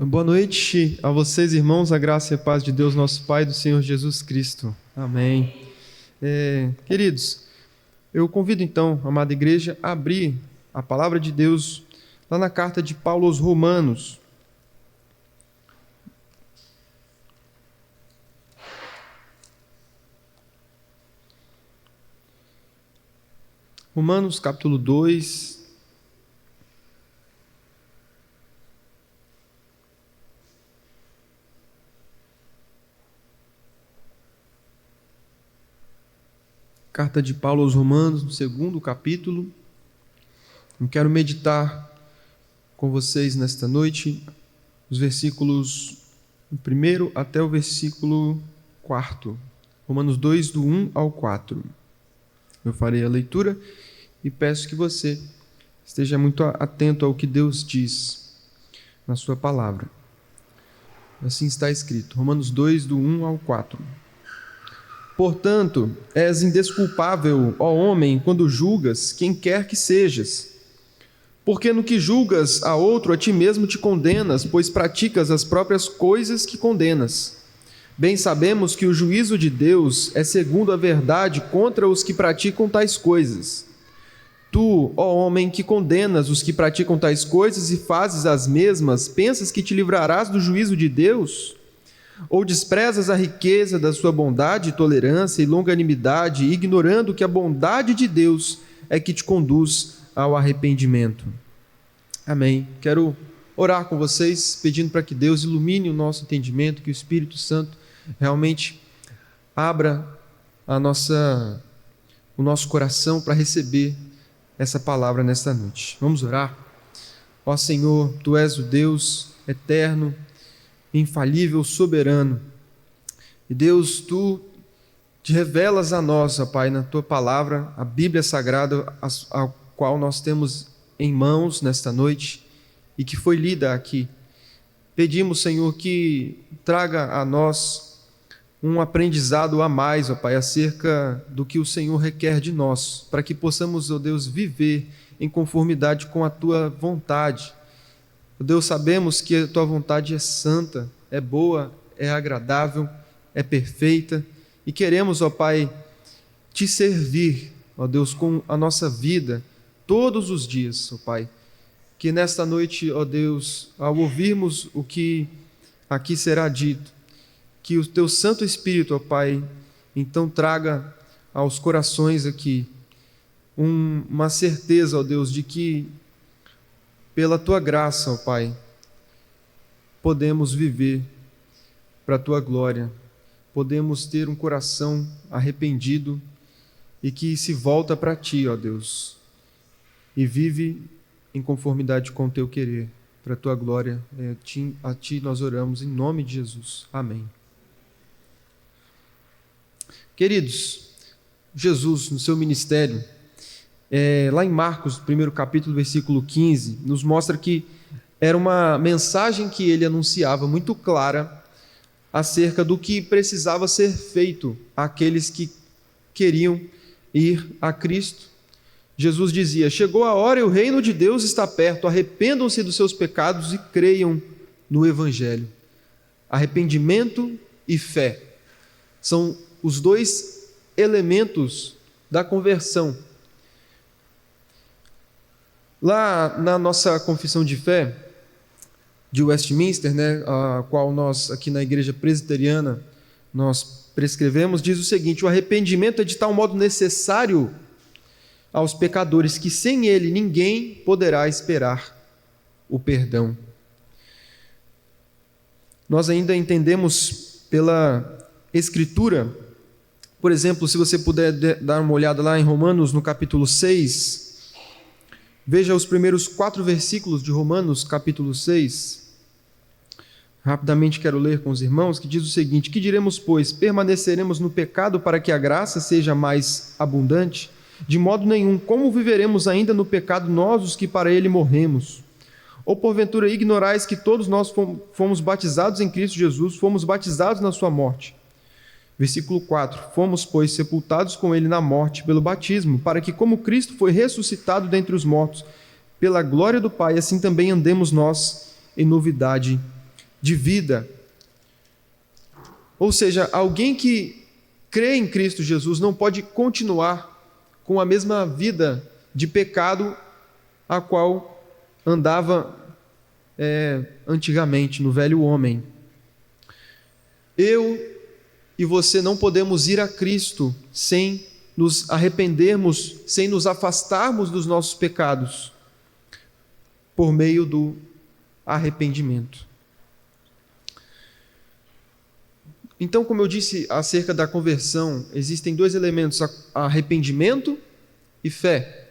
Boa noite a vocês, irmãos, a graça e a paz de Deus, nosso Pai, do Senhor Jesus Cristo. Amém. Queridos, eu convido então a amada igreja a abrir a palavra de Deus lá na carta de Paulo aos Romanos. Romanos capítulo 2. Carta de Paulo aos Romanos, no segundo capítulo. Eu quero meditar com vocês nesta noite os versículos do 1 até o versículo 4. Romanos 2, do 1 ao 4. Eu farei a leitura e peço que você esteja muito atento ao que Deus diz na sua palavra. Assim está escrito, Romanos 2, do 1 ao 4. Portanto, és indesculpável, ó homem, quando julgas quem quer que sejas. Porque no que julgas a outro, a ti mesmo te condenas, pois praticas as próprias coisas que condenas. Bem sabemos que o juízo de Deus é segundo a verdade contra os que praticam tais coisas. Tu, ó homem, que condenas os que praticam tais coisas e fazes as mesmas, pensas que te livrarás do juízo de Deus? Ou desprezas a riqueza da sua bondade, tolerância e longanimidade, ignorando que a bondade de Deus é que te conduz ao arrependimento? Amém. Quero orar com vocês, pedindo para que Deus ilumine o nosso entendimento, que o Espírito Santo realmente abra o nosso coração para receber essa palavra nesta noite. Vamos orar? Ó Senhor, Tu és o Deus eterno, infalível, soberano. E Deus, Tu te revelas a nós, ó Pai, na Tua palavra, a Bíblia Sagrada, a qual nós temos em mãos nesta noite e que foi lida aqui. Pedimos, Senhor, que traga a nós um aprendizado a mais, ó Pai, acerca do que o Senhor requer de nós, para que possamos, ó Deus, viver em conformidade com a Tua vontade. Deus, sabemos que a Tua vontade é santa, é boa, é agradável, é perfeita, e queremos, ó Pai, Te servir, ó Deus, com a nossa vida, todos os dias, ó Pai. Que nesta noite, ó Deus, ao ouvirmos o que aqui será dito, que o Teu Santo Espírito, ó Pai, então traga aos corações aqui uma certeza, ó Deus, de que pela Tua graça, ó Pai, podemos viver para a Tua glória, podemos ter um coração arrependido e que se volta para Ti, ó Deus, e vive em conformidade com o Teu querer, para a Tua glória. A Ti nós oramos em nome de Jesus. Amém. Queridos, Jesus, no seu ministério, lá em Marcos, primeiro capítulo, versículo 15, nos mostra que era uma mensagem que ele anunciava muito clara acerca do que precisava ser feito àqueles que queriam ir a Cristo. Jesus dizia: chegou a hora e o reino de Deus está perto, arrependam-se dos seus pecados e creiam no Evangelho. Arrependimento e fé são os dois elementos da conversão. Lá na nossa confissão de fé de Westminster, a qual nós aqui na Igreja Presbiteriana nós prescrevemos, diz o seguinte: o arrependimento é de tal modo necessário aos pecadores que sem ele ninguém poderá esperar o perdão. Nós ainda entendemos pela Escritura, por exemplo, se você puder dar uma olhada lá em Romanos, no capítulo 6, veja os primeiros 4 versículos de Romanos, capítulo 6. Rapidamente quero ler com os irmãos, que diz o seguinte: que diremos, pois? Permaneceremos no pecado para que a graça seja mais abundante? De modo nenhum. Como viveremos ainda no pecado nós, os que para ele morremos? Ou porventura ignorais que todos nós fomos batizados em Cristo Jesus, fomos batizados na sua morte? Versículo 4. Fomos, pois, sepultados com ele na morte pelo batismo, para que, como Cristo foi ressuscitado dentre os mortos, pela glória do Pai, assim também andemos nós em novidade de vida. Ou seja, alguém que crê em Cristo Jesus não pode continuar com a mesma vida de pecado a qual andava antigamente, no velho homem. Eu e você não podemos ir a Cristo sem nos arrependermos, sem nos afastarmos dos nossos pecados, por meio do arrependimento. Então, como eu disse acerca da conversão, existem dois elementos: arrependimento e fé.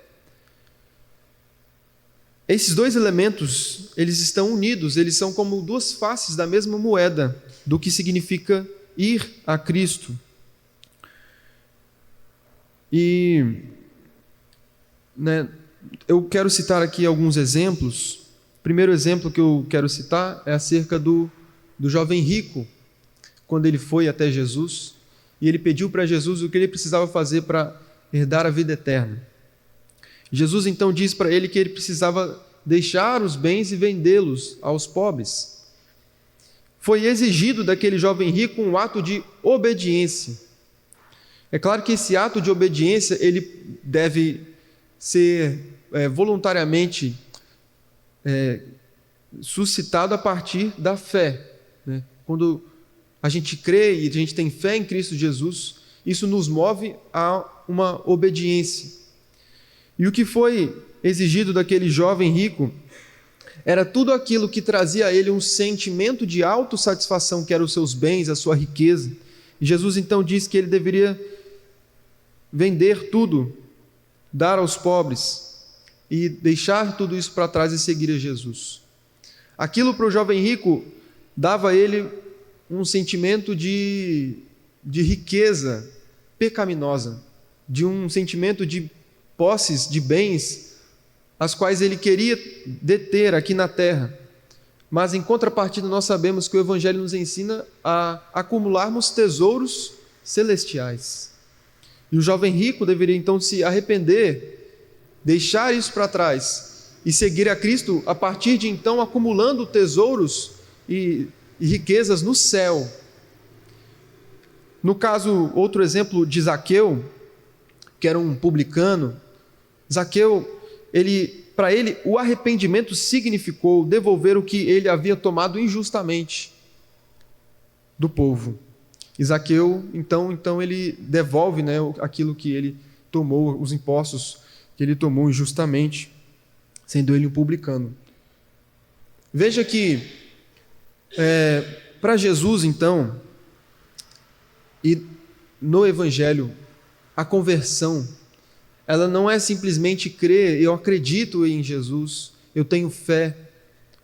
Esses dois elementos, eles estão unidos, eles são como duas faces da mesma moeda do que significa ir a Cristo. E eu quero citar aqui alguns exemplos. O primeiro exemplo que eu quero citar é acerca do jovem rico, quando ele foi até Jesus, e ele pediu para Jesus o que ele precisava fazer para herdar a vida eterna. Jesus então diz para ele que ele precisava deixar os bens e vendê-los aos pobres. Foi exigido daquele jovem rico um ato de obediência. É claro que esse ato de obediência ele deve ser voluntariamente suscitado a partir da fé, né? Quando a gente crê e a gente tem fé em Cristo Jesus, isso nos move a uma obediência. E o que foi exigido daquele jovem rico era tudo aquilo que trazia a ele um sentimento de autossatisfação, que eram os seus bens, a sua riqueza. E Jesus então disse que ele deveria vender tudo, dar aos pobres e deixar tudo isso para trás e seguir a Jesus. Aquilo para o jovem rico dava a ele um sentimento de riqueza pecaminosa, de um sentimento de posses, de bens, as quais ele queria deter aqui na terra. Mas em contrapartida nós sabemos que o Evangelho nos ensina a acumularmos tesouros celestiais. E o jovem rico deveria então se arrepender, deixar isso para trás e seguir a Cristo, a partir de então acumulando tesouros e riquezas no céu. No caso, outro exemplo de Zaqueu, que era um publicano. Zaqueu, para ele, o arrependimento significou devolver o que ele havia tomado injustamente do povo. E Zaqueu, então ele devolve, aquilo que ele tomou, os impostos que ele tomou injustamente, sendo ele um publicano. Veja que, para Jesus, então, e no Evangelho, a conversão, ela não é simplesmente crer, eu acredito em Jesus, eu tenho fé,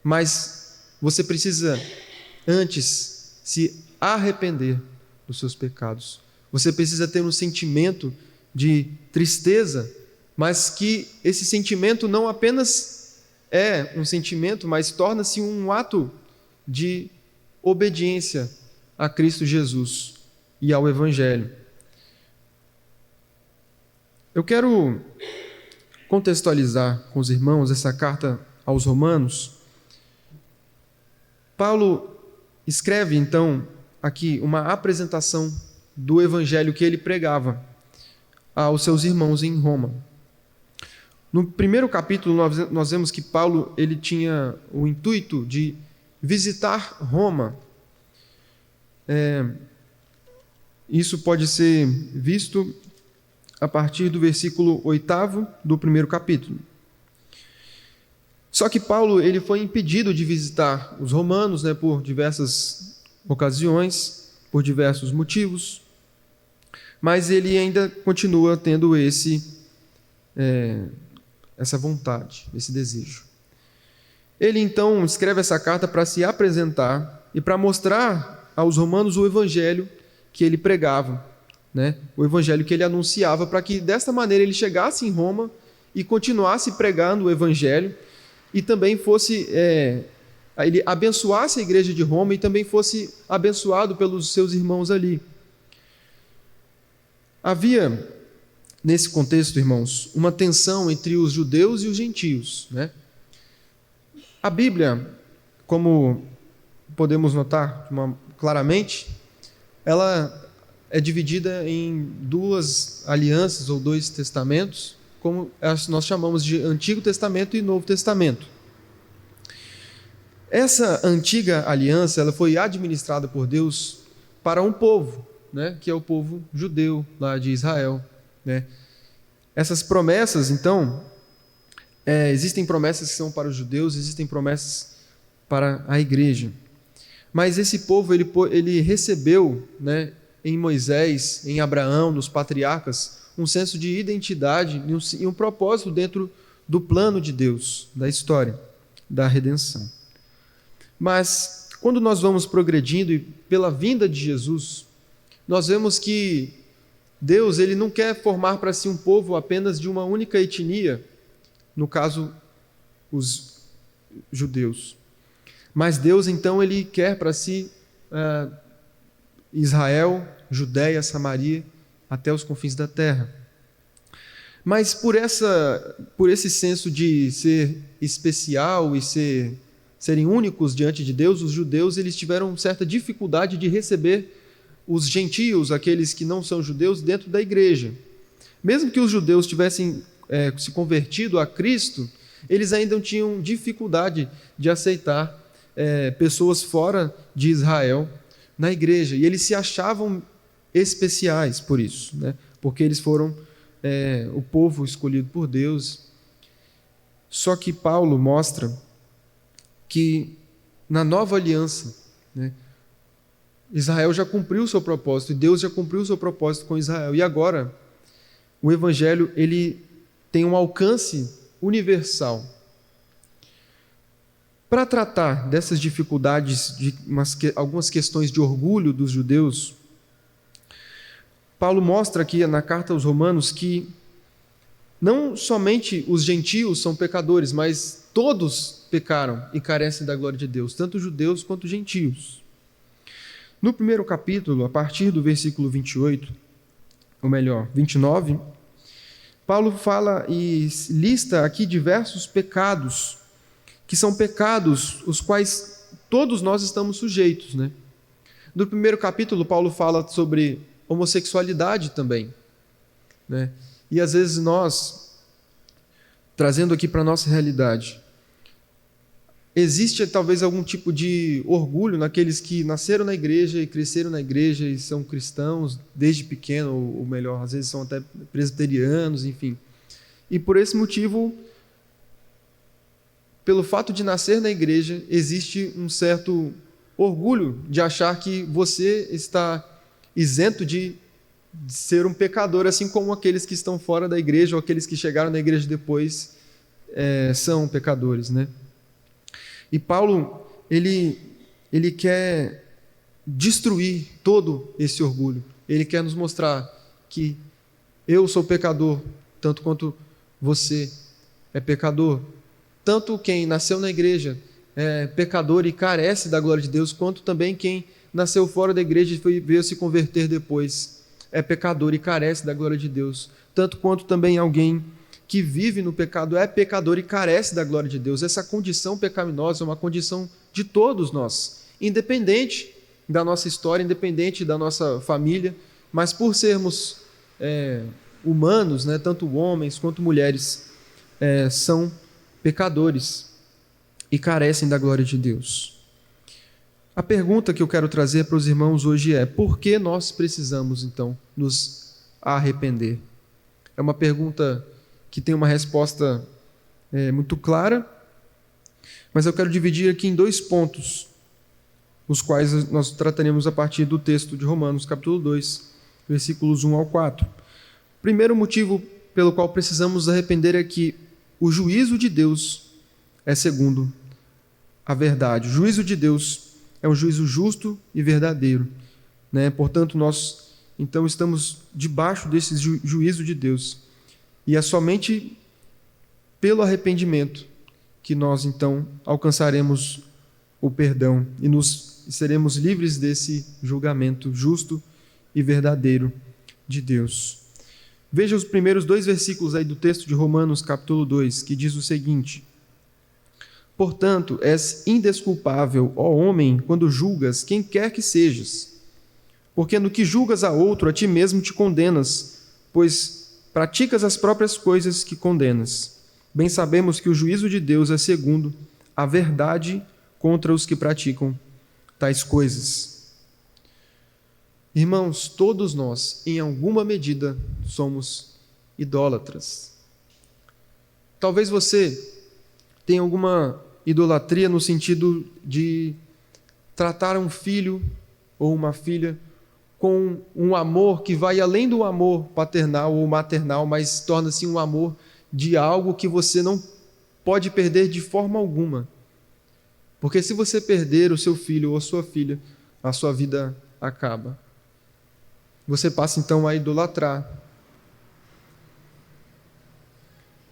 mas você precisa antes se arrepender dos seus pecados. Você precisa ter um sentimento de tristeza, mas que esse sentimento não apenas é um sentimento, mas torna-se um ato de obediência a Cristo Jesus e ao Evangelho. Eu quero contextualizar com os irmãos essa carta aos Romanos. Paulo escreve, então, aqui uma apresentação do Evangelho que ele pregava aos seus irmãos em Roma. No primeiro capítulo, nós vemos que Paulo ele tinha o intuito de visitar Roma. Isso pode ser visto a partir do versículo 8º do primeiro capítulo. Só que Paulo ele foi impedido de visitar os romanos, por diversas ocasiões, por diversos motivos, mas ele ainda continua tendo essa vontade, esse desejo. Ele então escreve essa carta para se apresentar e para mostrar aos romanos o evangelho que ele pregava, o evangelho que ele anunciava, para que desta maneira ele chegasse em Roma e continuasse pregando o evangelho e também fosse, ele abençoasse a igreja de Roma e também fosse abençoado pelos seus irmãos ali. Havia, nesse contexto, irmãos, uma tensão entre os judeus e os gentios. A Bíblia, como podemos notar claramente, ela é dividida em duas alianças ou dois testamentos, como nós chamamos de Antigo Testamento e Novo Testamento. Essa antiga aliança, ela foi administrada por Deus para um povo, né, que é o povo judeu lá de Israel, né? Essas promessas, então, existem promessas que são para os judeus, existem promessas para a igreja. Mas esse povo, ele recebeu, né, em Moisés, em Abraão, nos patriarcas, um senso de identidade e um propósito dentro do plano de Deus, da história, da redenção. Mas, quando nós vamos progredindo e pela vinda de Jesus, nós vemos que Deus, ele não quer formar para si um povo apenas de uma única etnia, no caso, os judeus. Mas Deus, então, ele quer para si Israel, Judéia, Samaria, até os confins da terra. Mas por esse senso de ser especial e serem únicos diante de Deus, os judeus eles tiveram certa dificuldade de receber os gentios, aqueles que não são judeus, dentro da igreja. Mesmo que os judeus tivessem se convertido a Cristo, eles ainda tinham dificuldade de aceitar pessoas fora de Israel na igreja. E eles se achavam especiais por isso, né? Porque eles foram o povo escolhido por Deus. Só que Paulo mostra que na nova aliança, né, Israel já cumpriu o seu propósito e Deus já cumpriu o seu propósito com Israel. E agora o evangelho ele tem um alcance universal. Para tratar dessas dificuldades, de algumas questões de orgulho dos judeus, Paulo mostra aqui na carta aos Romanos que não somente os gentios são pecadores, mas todos pecaram e carecem da glória de Deus, tanto judeus quanto gentios. No primeiro capítulo, a partir do versículo 28, ou melhor, 29, Paulo fala e lista aqui diversos pecados, que são pecados os quais todos nós estamos sujeitos, né? No primeiro capítulo, Paulo fala sobre homossexualidade também, né? E às vezes nós, trazendo aqui para a nossa realidade, existe talvez algum tipo de orgulho naqueles que nasceram na igreja e cresceram na igreja e são cristãos desde pequeno, ou melhor, às vezes são até presbiterianos, enfim. E por esse motivo, pelo fato de nascer na igreja, existe um certo orgulho de achar que você está isento de ser um pecador, assim como aqueles que estão fora da igreja ou aqueles que chegaram na igreja depois são pecadores, né? E Paulo, ele quer destruir todo esse orgulho. Ele quer nos mostrar que eu sou pecador, tanto quanto você é pecador. Tanto quem nasceu na igreja é pecador e carece da glória de Deus, quanto também quem nasceu fora da igreja e veio se converter depois é pecador e carece da glória de Deus. Tanto quanto também alguém que vive no pecado é pecador e carece da glória de Deus. Essa condição pecaminosa é uma condição de todos nós, independente da nossa história, independente da nossa família, mas por sermos humanos, né, tanto homens quanto mulheres, são pecadores e carecem da glória de Deus. A pergunta que eu quero trazer para os irmãos hoje é: por que nós precisamos, então, nos arrepender? É uma pergunta que tem uma resposta muito clara, mas eu quero dividir aqui em 2 pontos, os quais nós trataremos a partir do texto de Romanos, capítulo 2, versículos 1 ao 4. O primeiro motivo pelo qual precisamos nos arrepender é que o juízo de Deus é segundo a verdade. O juízo de Deus é um juízo justo e verdadeiro, né? Portanto, nós então estamos debaixo desse juízo de Deus. E é somente pelo arrependimento que nós então alcançaremos o perdão e seremos livres desse julgamento justo e verdadeiro de Deus. Veja os primeiros 2 versículos aí do texto de Romanos, capítulo 2, que diz o seguinte: Portanto, és indesculpável, ó homem, quando julgas quem quer que sejas. Porque no que julgas a outro, a ti mesmo te condenas, pois praticas as próprias coisas que condenas. Bem sabemos que o juízo de Deus é segundo a verdade contra os que praticam tais coisas. Irmãos, todos nós, em alguma medida, somos idólatras. Talvez você tenha alguma idolatria no sentido de tratar um filho ou uma filha com um amor que vai além do amor paternal ou maternal, mas torna-se um amor de algo que você não pode perder de forma alguma. Porque se você perder o seu filho ou a sua filha, a sua vida acaba. Você passa então a idolatrar.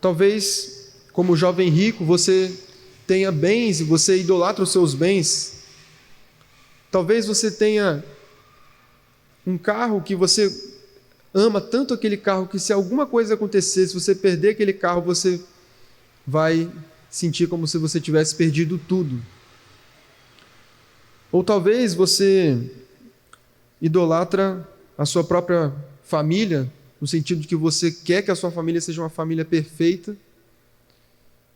Talvez, como jovem rico, você tenha bens e você idolatra os seus bens. Talvez você tenha um carro que você ama tanto aquele carro que se alguma coisa acontecer, se você perder aquele carro, você vai sentir como se você tivesse perdido tudo. Ou talvez você idolatra a sua própria família, no sentido de que você quer que a sua família seja uma família perfeita,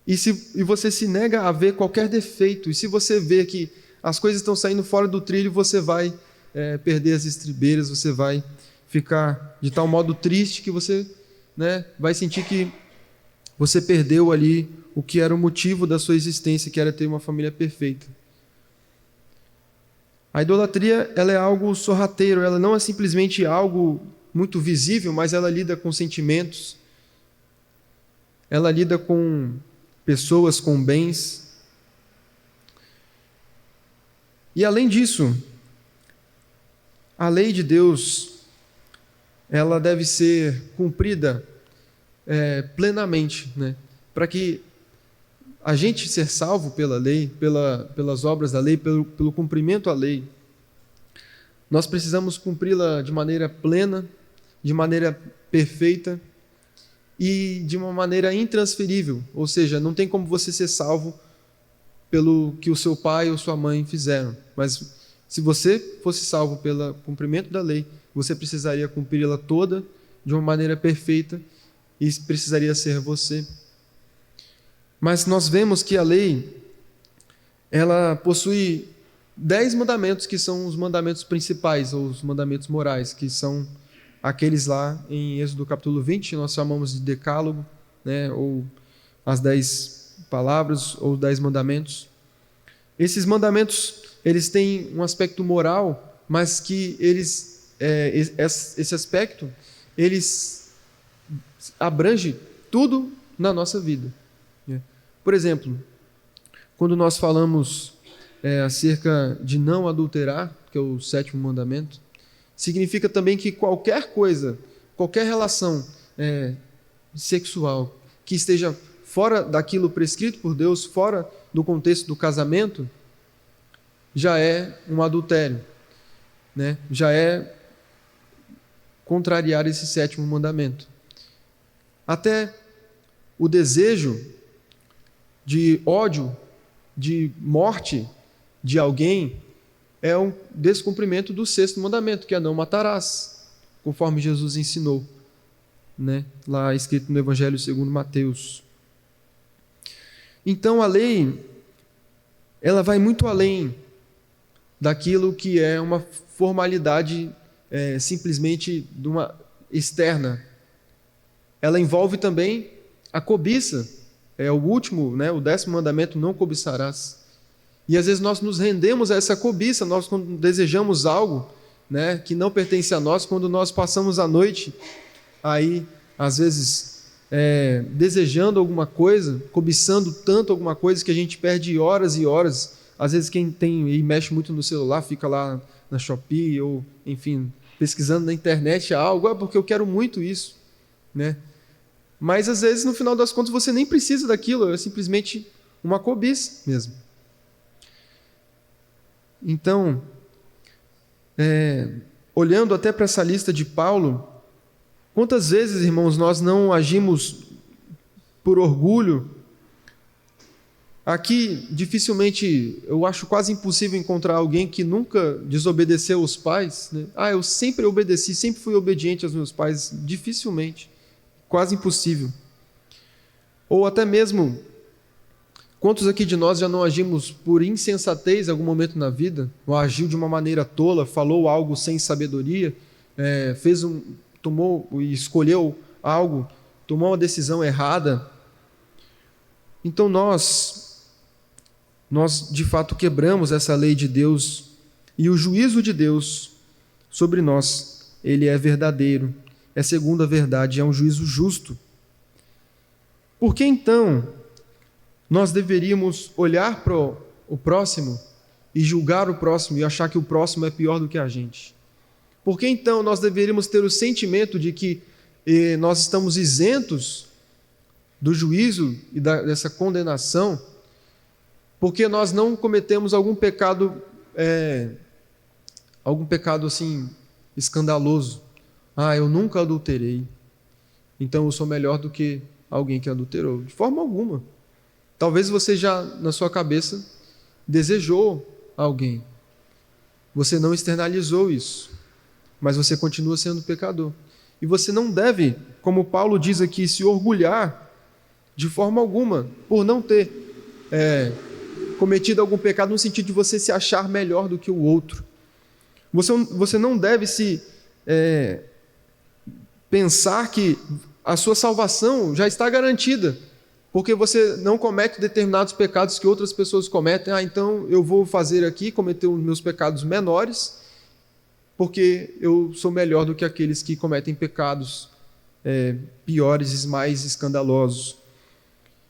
e você se nega a ver qualquer defeito, e se você vê que as coisas estão saindo fora do trilho, você vai perder as estribeiras, você vai ficar de tal modo triste que você vai sentir que você perdeu ali o que era o motivo da sua existência, que era ter uma família perfeita. A idolatria, ela é algo sorrateiro, ela não é simplesmente algo muito visível, mas ela lida com sentimentos, ela lida com pessoas, com bens. E além disso, a lei de Deus, ela deve ser cumprida plenamente, para que a gente ser salvo pela lei, pelas obras da lei, pelo cumprimento à lei, nós precisamos cumpri-la de maneira plena, de maneira perfeita e de uma maneira intransferível, ou seja, não tem como você ser salvo pelo que o seu pai ou sua mãe fizeram, mas se você fosse salvo pelo cumprimento da lei, você precisaria cumpri-la toda de uma maneira perfeita e precisaria ser você. Mas nós vemos que a lei, ela possui 10 mandamentos que são os mandamentos principais, ou os mandamentos morais, que são aqueles lá em Êxodo capítulo 20, nós chamamos de decálogo, ou as 10 palavras, ou 10 mandamentos. Esses mandamentos, eles têm um aspecto moral, mas que esse aspecto, eles abrange tudo na nossa vida. Por exemplo, quando nós falamos acerca de não adulterar, que é o 7º mandamento, significa também que qualquer coisa, qualquer relação sexual que esteja fora daquilo prescrito por Deus, fora do contexto do casamento, já é um adultério, já é contrariar esse 7º mandamento. Até o desejo de ódio, de morte de alguém, é um descumprimento do 6º mandamento, que é não matarás, conforme Jesus ensinou, lá escrito no Evangelho segundo Mateus. Então a lei, ela vai muito além daquilo que é uma formalidade simplesmente de uma externa. Ela envolve também a cobiça. É o último, o 10º mandamento, não cobiçarás. E às vezes nós nos rendemos a essa cobiça, nós quando desejamos algo que não pertence a nós, quando nós passamos a noite aí, às vezes, desejando alguma coisa, cobiçando tanto alguma coisa que a gente perde horas e horas. Às vezes quem tem e mexe muito no celular, fica lá na Shopee ou, enfim, pesquisando na internet algo, porque eu quero muito isso, Mas às vezes, no final das contas, você nem precisa daquilo, é simplesmente uma cobiça mesmo. Então, olhando até para essa lista de Paulo, quantas vezes, irmãos, nós não agimos por orgulho Aqui, dificilmente, eu acho quase impossível encontrar alguém que nunca desobedeceu os pais, né? Eu sempre obedeci, sempre fui obediente aos meus pais. Dificilmente, quase impossível. Ou até mesmo, quantos aqui de nós já não agimos por insensatez em algum momento na vida? Ou agiu de uma maneira tola, falou algo sem sabedoria, tomou e escolheu algo, tomou uma decisão errada. Então nós de fato quebramos essa lei de Deus, e o juízo de Deus sobre nós, ele é verdadeiro, é segundo a verdade, é um juízo justo. Por que então nós deveríamos olhar para o próximo e julgar o próximo e achar que o próximo é pior do que a gente? Por que então nós deveríamos ter o sentimento de que nós estamos isentos do juízo e dessa condenação, porque nós não cometemos algum pecado assim escandaloso? Eu nunca adulterei, então eu sou melhor do que alguém que adulterou. De forma alguma. Talvez você já, na sua cabeça, desejou alguém. Você não externalizou isso, mas você continua sendo pecador. E você não deve, como Paulo diz aqui, se orgulhar de forma alguma por não ter cometido algum pecado, no sentido de você se achar melhor do que o outro. Você não deve se pensar que a sua salvação já está garantida, porque você não comete determinados pecados que outras pessoas cometem. Então eu vou cometer os meus pecados menores, porque eu sou melhor do que aqueles que cometem pecados piores e mais escandalosos.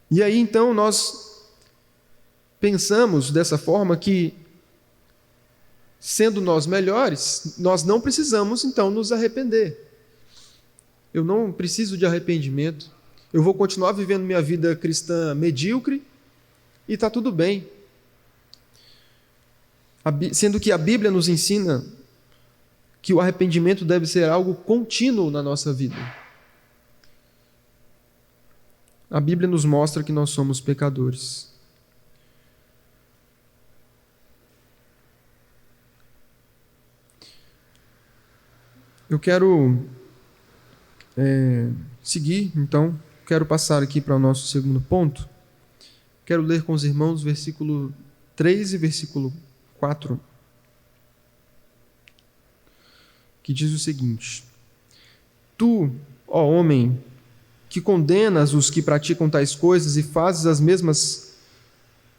E aí então nós pensamos dessa forma que, sendo nós melhores, nós não precisamos então nos arrepender. Eu não preciso de arrependimento. Eu vou continuar vivendo minha vida cristã medíocre e está tudo bem. Sendo que a Bíblia nos ensina que o arrependimento deve ser algo contínuo na nossa vida. A Bíblia nos mostra que nós somos pecadores. Eu quero seguir, então, quero passar aqui para o nosso segundo ponto. Quero ler com os irmãos versículo 3 e versículo 4, que diz o seguinte: Tu, ó homem, que condenas os que praticam tais coisas e fazes as mesmas,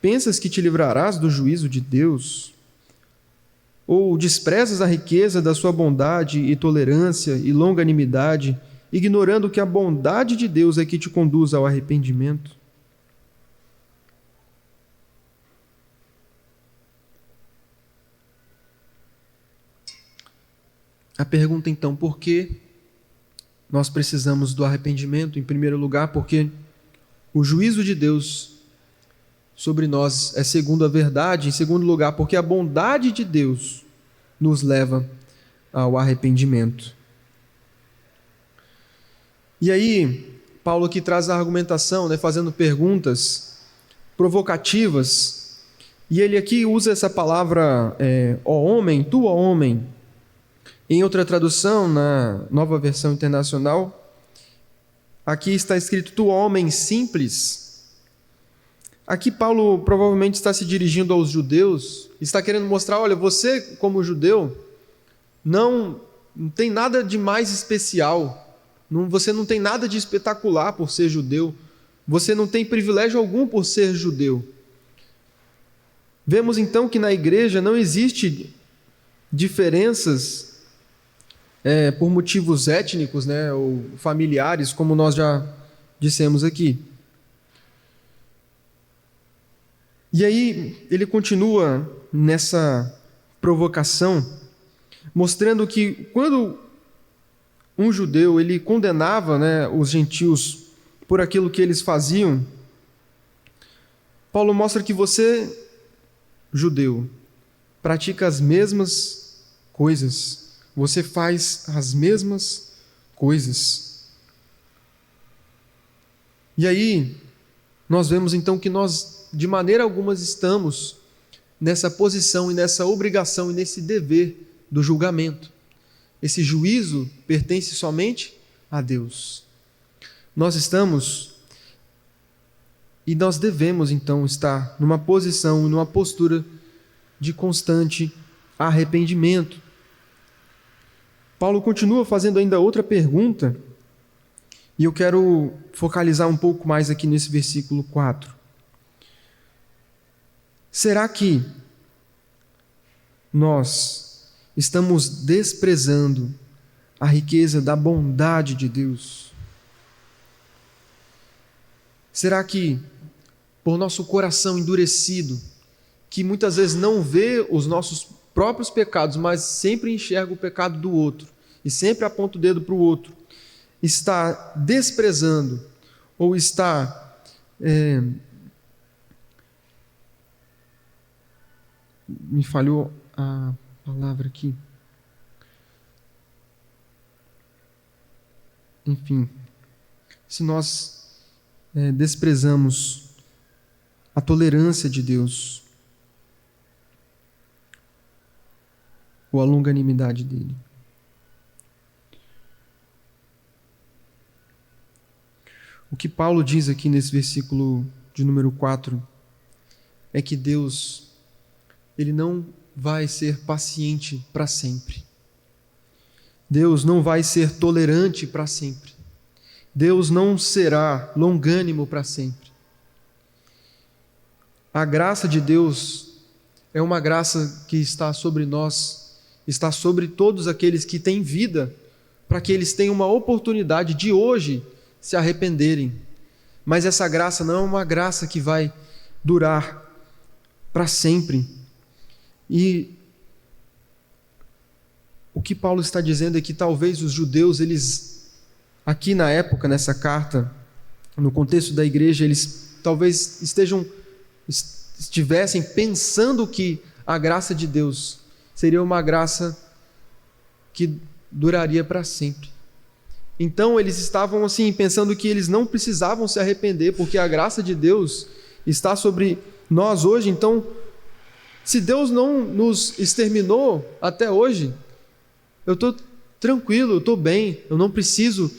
pensas que te livrarás do juízo de Deus? Ou desprezas a riqueza da sua bondade e tolerância e longanimidade, ignorando que a bondade de Deus é que te conduz ao arrependimento? A pergunta então, por que nós precisamos do arrependimento? Em primeiro lugar, porque o juízo de Deus sobre nós é segundo a verdade. Em segundo lugar, porque a bondade de Deus nos leva ao arrependimento. E aí, Paulo aqui traz a argumentação, fazendo perguntas provocativas, e ele aqui usa essa palavra, ó homem, tu ó homem. Em outra tradução, na Nova Versão Internacional, aqui está escrito tu homem simples. Aqui Paulo provavelmente está se dirigindo aos judeus, está querendo mostrar, olha, você como judeu não tem nada de mais especial, você não tem nada de espetacular por ser judeu, você não tem privilégio algum por ser judeu. Vemos então que na igreja não existe diferenças por motivos étnicos, ou familiares, como nós já dissemos aqui. E aí ele continua nessa provocação, mostrando que quando um judeu ele condenava os gentios por aquilo que eles faziam, Paulo mostra que você, judeu, pratica as mesmas coisas. Você faz as mesmas coisas. E aí, nós vemos então que nós de maneira alguma, estamos nessa posição e nessa obrigação e nesse dever do julgamento. Esse juízo pertence somente a Deus. Nós estamos e nós devemos então estar numa posição, numa postura de constante arrependimento. Paulo continua fazendo ainda outra pergunta, e eu quero focalizar um pouco mais aqui nesse versículo 4. Será que nós estamos desprezando a riqueza da bondade de Deus? Será que, por nosso coração endurecido, que muitas vezes não vê os nossos próprios pecados, mas sempre enxerga o pecado do outro e sempre aponta o dedo para o outro, está desprezando ou está me falhou a palavra aqui. Enfim, se nós desprezamos a tolerância de Deus ou a longanimidade dele. O que Paulo diz aqui nesse versículo de número 4 é que Deus, ele não vai ser paciente para sempre. Deus não vai ser tolerante para sempre. Deus não será longânimo para sempre. A graça de Deus é uma graça que está sobre nós, está sobre todos aqueles que têm vida, para que eles tenham uma oportunidade de hoje se arrependerem. Mas essa graça não é uma graça que vai durar para sempre. E o que Paulo está dizendo é que talvez os judeus, eles, aqui na época, nessa carta, no contexto da igreja, eles talvez estivessem pensando que a graça de Deus seria uma graça que duraria para sempre. Então eles estavam assim pensando que eles não precisavam se arrepender, porque a graça de Deus está sobre nós hoje. Então, se Deus não nos exterminou até hoje, eu estou tranquilo, eu estou bem, eu não preciso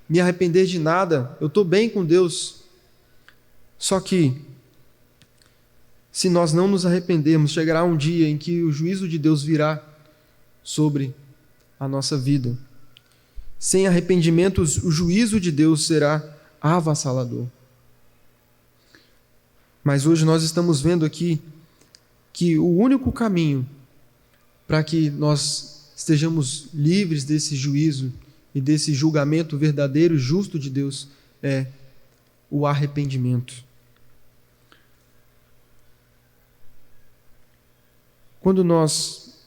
me arrepender de nada, eu estou bem com Deus. Só que, se nós não nos arrependermos, chegará um dia em que o juízo de Deus virá sobre a nossa vida. Sem arrependimento, o juízo de Deus será avassalador. Mas hoje nós estamos vendo aqui que o único caminho para que nós estejamos livres desse juízo e desse julgamento verdadeiro e justo de Deus é o arrependimento. Quando nós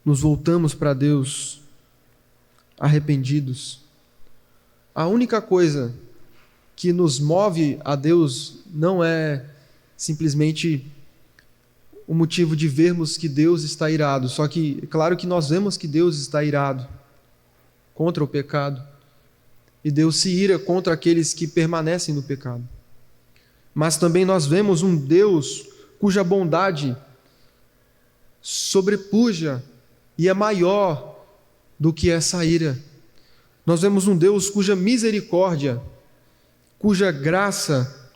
nos voltamos para Deus arrependidos, a única coisa que nos move a Deus não é simplesmente o motivo de vermos que Deus está irado. Só que, é claro que nós vemos que Deus está irado contra o pecado, e Deus se ira contra aqueles que permanecem no pecado. Mas também nós vemos um Deus cuja bondade sobrepuja e é maior do que essa ira. Nós vemos um Deus cuja misericórdia, cuja graça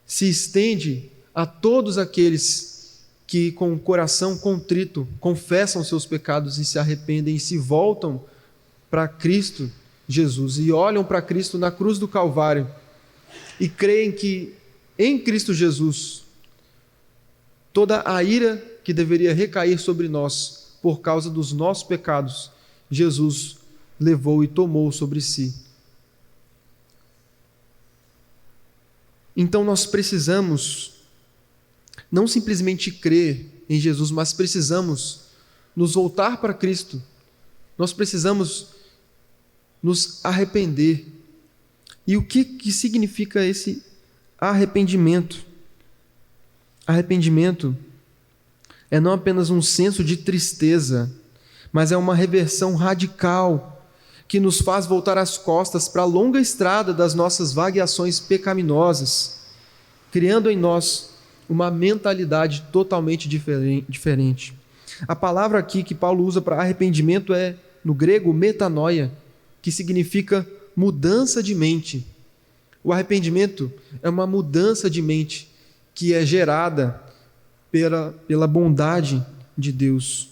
se estende a todos aqueles que com o coração contrito confessam seus pecados e se arrependem e se voltam para Cristo Jesus e olham para Cristo na cruz do Calvário e creem que em Cristo Jesus toda a ira que deveria recair sobre nós por causa dos nossos pecados, Jesus levou e tomou sobre si. Então nós precisamos não simplesmente crer em Jesus, mas precisamos nos voltar para Cristo. Nós precisamos nos arrepender. E o que significa esse arrependimento? Arrependimento é não apenas um senso de tristeza, mas é uma reversão radical que nos faz voltar as costas para a longa estrada das nossas vagueações pecaminosas criando em nós uma mentalidade totalmente diferente. A palavra aqui que Paulo usa para arrependimento é, no grego, metanoia, que significa mudança de mente. O arrependimento é uma mudança de mente que é gerada pela bondade de Deus.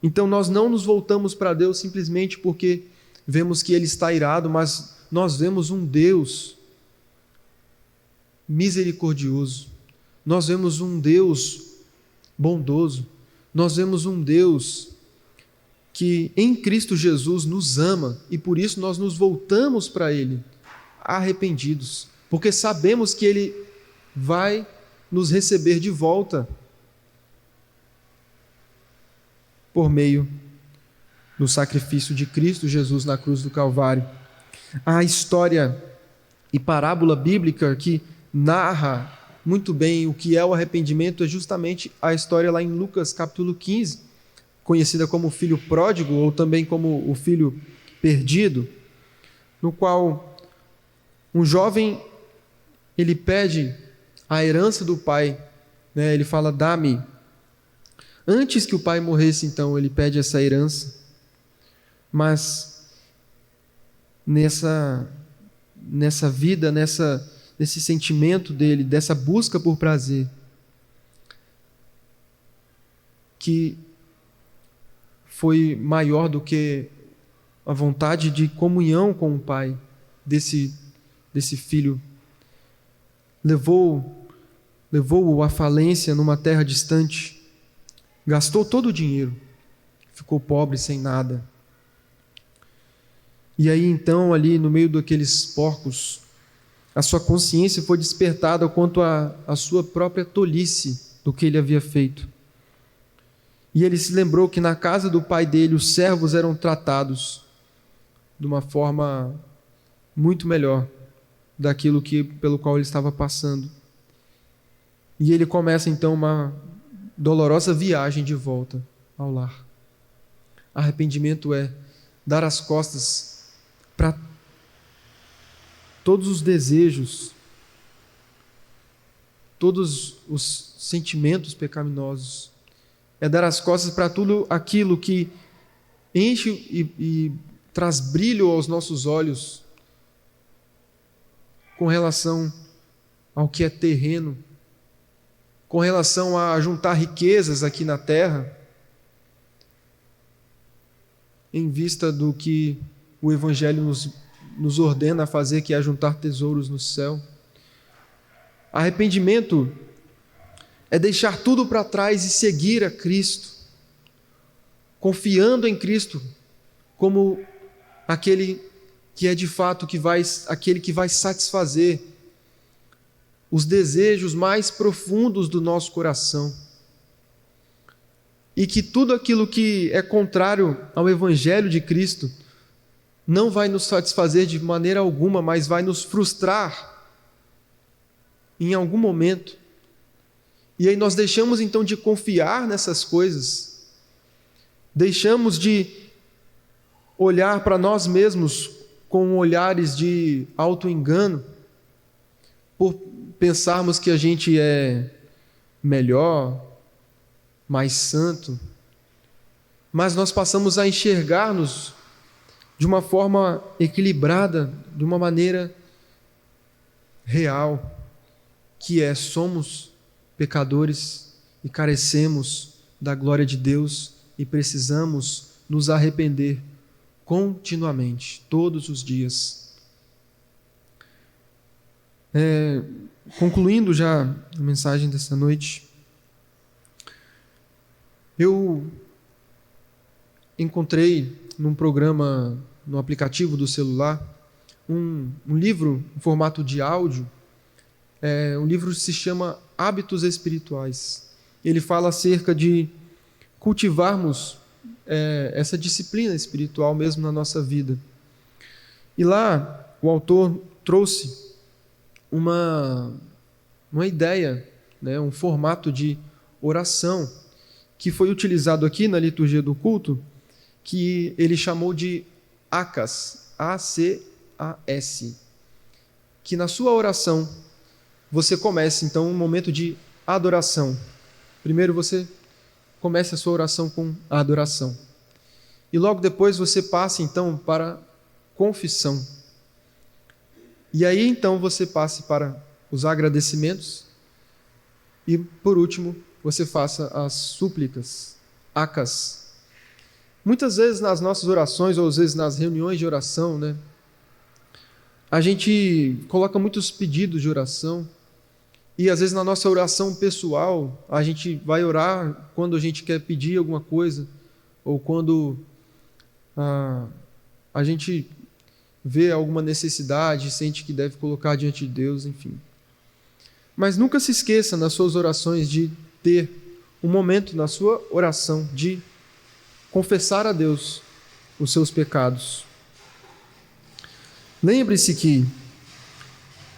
Então nós não nos voltamos para Deus simplesmente porque vemos que Ele está irado, mas nós vemos um Deus misericordioso, nós vemos um Deus bondoso, nós vemos um Deus que em Cristo Jesus nos ama e por isso nós nos voltamos para Ele arrependidos, porque sabemos que Ele vai nos receber de volta por meio do sacrifício de Cristo Jesus na cruz do Calvário. A história e parábola bíblica que narra muito bem o que é o arrependimento é justamente a história lá em Lucas capítulo 15, conhecida como o filho pródigo ou também como o filho perdido, no qual um jovem ele pede a herança do pai, né? Ele fala, dá-me. Antes que o pai morresse, então, ele pede essa herança, mas nessa vida, nesse sentimento dele, dessa busca por prazer, que foi maior do que a vontade de comunhão com o pai desse filho, levou-o à falência numa terra distante, gastou todo o dinheiro, ficou pobre, sem nada. E aí então, ali no meio daqueles porcos, a sua consciência foi despertada quanto à sua própria tolice do que ele havia feito. E ele se lembrou que na casa do pai dele os servos eram tratados de uma forma muito melhor daquilo pelo qual ele estava passando. E ele começa então uma dolorosa viagem de volta ao lar. Arrependimento é dar as costas para todos os desejos, todos os sentimentos pecaminosos. É dar as costas para tudo aquilo que enche e traz brilho aos nossos olhos com relação ao que é terreno, com relação a juntar riquezas aqui na terra, em vista do que o Evangelho nos ordena a fazer, que é juntar tesouros no céu. Arrependimento é deixar tudo para trás e seguir a Cristo, confiando em Cristo como aquele que é de fato aquele que vai satisfazer os desejos mais profundos do nosso coração. E que tudo aquilo que é contrário ao Evangelho de Cristo não vai nos satisfazer de maneira alguma, mas vai nos frustrar em algum momento. E aí nós deixamos então de confiar nessas coisas, deixamos de olhar para nós mesmos com olhares de auto-engano, por pensarmos que a gente é melhor, mais santo, mas nós passamos a enxergar-nos de uma forma equilibrada, de uma maneira real, que é: somos pecadores e carecemos da glória de Deus e precisamos nos arrepender continuamente, todos os dias. Concluindo já a mensagem dessa noite, eu encontrei num programa, no aplicativo do celular, um livro em formato de áudio. O livro se chama Hábitos Espirituais. Ele fala acerca de cultivarmos essa disciplina espiritual mesmo na nossa vida. E lá o autor trouxe uma ideia, um formato de oração que foi utilizado aqui na liturgia do culto, que ele chamou de ACAS, A-C-A-S, que na sua oração você comece então um momento de adoração. Primeiro você comece a sua oração com a adoração. E logo depois você passe então para confissão. E aí então você passe para os agradecimentos. E por último, você faça as súplicas, acas. Muitas vezes nas nossas orações, ou às vezes nas reuniões de oração, né, a gente coloca muitos pedidos de oração. E às vezes na nossa oração pessoal, a gente vai orar quando a gente quer pedir alguma coisa, ou quando a gente vê alguma necessidade, sente que deve colocar diante de Deus, enfim. Mas nunca se esqueça nas suas orações de ter um momento na sua oração de confessar a Deus os seus pecados. Lembre-se que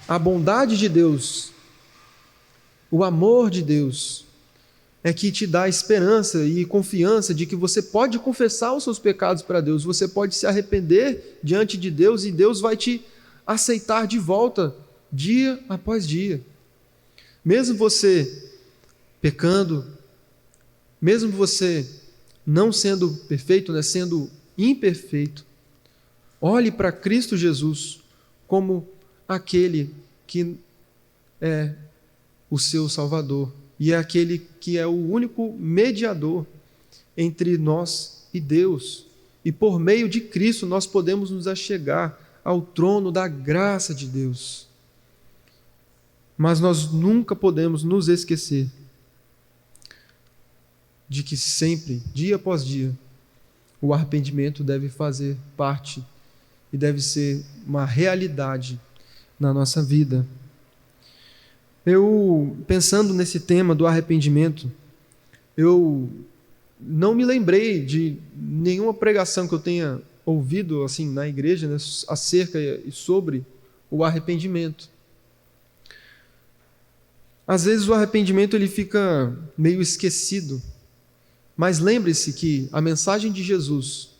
a bondade de Deus, o amor de Deus, é que te dá esperança e confiança de que você pode confessar os seus pecados para Deus, você pode se arrepender diante de Deus e Deus vai te aceitar de volta, dia após dia. Mesmo você pecando, mesmo você não sendo perfeito, né, sendo imperfeito, olhe para Cristo Jesus como aquele que é o seu Salvador e é aquele que é o único mediador entre nós e Deus. E por meio de Cristo nós podemos nos achegar ao trono da graça de Deus. Mas nós nunca podemos nos esquecer de que sempre, dia após dia, o arrependimento deve fazer parte e deve ser uma realidade na nossa vida. Eu, pensando nesse tema do arrependimento, eu não me lembrei de nenhuma pregação que eu tenha ouvido assim na igreja, né, acerca e sobre o arrependimento. Às vezes o arrependimento ele fica meio esquecido, mas lembre-se que a mensagem de Jesus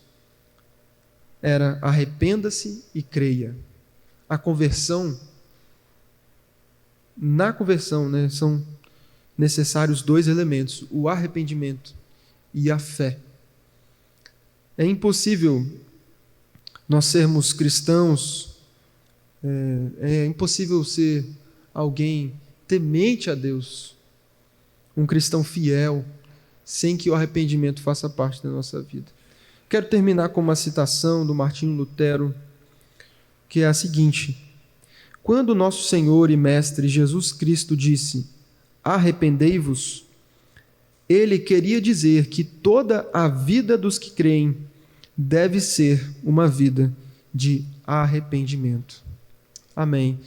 era arrependa-se e creia. A conversão, na conversão, né, são necessários dois elementos, o arrependimento e a fé. É impossível nós sermos cristãos, é impossível ser alguém temente a Deus, um cristão fiel, sem que o arrependimento faça parte da nossa vida. Quero terminar com uma citação do Martinho Lutero, que é a seguinte: quando nosso Senhor e Mestre Jesus Cristo disse, arrependei-vos, ele queria dizer que toda a vida dos que creem deve ser uma vida de arrependimento. Amém.